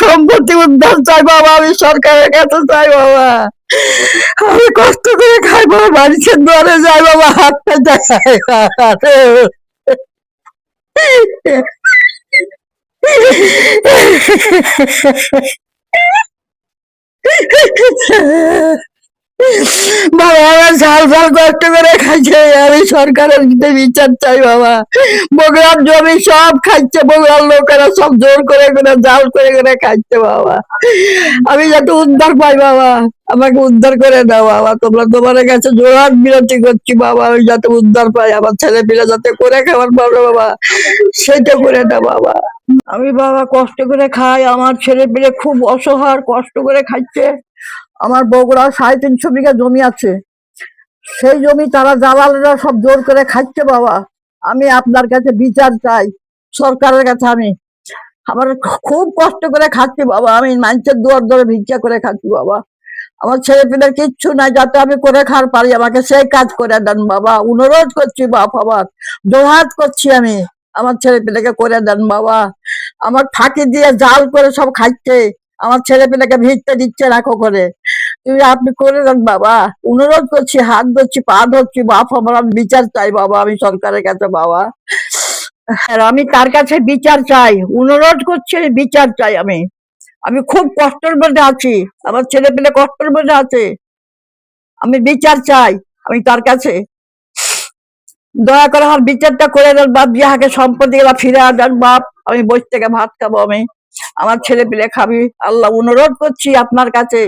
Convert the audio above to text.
সম্পত্তি উদ্ধার চাই বাবা, আমি সরকারের কাছে চাই বাবা। আমি কষ্ট করে খাই বাবা, মানুষের দুয়ারে যাই বাবা, হাত পেতে খাই বাবা। আমার ঝাল ঝাল কষ্ট করে খাইছে, আমি সরকারের বিচার চাই বাবা। বগুড়ার জমি সব খাইছে, বগুড়ার লোকেরা সব জোর করে করে জাল করে করে খাইছে বাবা। আমি যাতে উদ্ধার পাই বাবা, আমাকে উদ্ধার করে দাও বাবা। তোমরা তোমার কাছে জোরাত বিরতি করছি বাবা, আমি যাতে উদ্ধার পাই, আমার ছেলে পিলে যাতে করে খাবার পাবো বাবা, সেটা করে দাও বাবা। আমি বাবা কষ্ট করে খাই, আমার ছেলে পিলে খুব অসহায়, কষ্ট করে খাচ্ছে। আমার বগুড়া 350 বিঘা জমি আছে, সেই জমি তারা দালালেরা সব জোর করে খাচ্ছে বাবা। আমি আপনার কাছে বিচার চাই, সরকারের কাছে। আমি আমার খুব কষ্ট করে খাচ্ছি বাবা, আমি মানুষের দুয়ার ধরে ভিক্ষা করে খাচ্ছি বাবা। আমার ছেলে পেলের কিচ্ছু নাই, যাতে আমি করে খাওয়ার পারি, আমাকে সেই কাজ করে দেন বাবা। অনুরোধ করছি বাপ, আবার জোরহাত করছি আমি, আমার ছেলে পেলেকে করে দেন বাবা। আমার ফাঁকি দিয়ে জাল করে সব খাচ্ছে, আমার ছেলে পেলেকে ভিড়তে দিচ্ছে রাখো করে। তুমি আপনি করে দেন বাবা, অনুরোধ করছি, হাত ধরছি, পা ধরছি বাপ, আমার আমি বিচার চাই বাবা, আমি সরকারের কাছে বাবা। হ্যাঁ, আমি তার কাছে বিচার চাই, অনুরোধ করছি, বিচার চাই আমি। আমি খুব কষ্টের মধ্যে আছি, আমার ছেলে পেলে কষ্টের মধ্যে আছে, আমি বিচার চাই। আমি তার কাছে দয়া করে আমার বিচারটা করে দেন বাপ, যাহাকে সম্পত্তি গুলা ফিরে দেন বাপ, আমি বসে থেকে ভাত খাবো, আমি আমার ছেলে পেলে খাবি। আল্লাহ অনুরোধ করছি আপনার কাছে।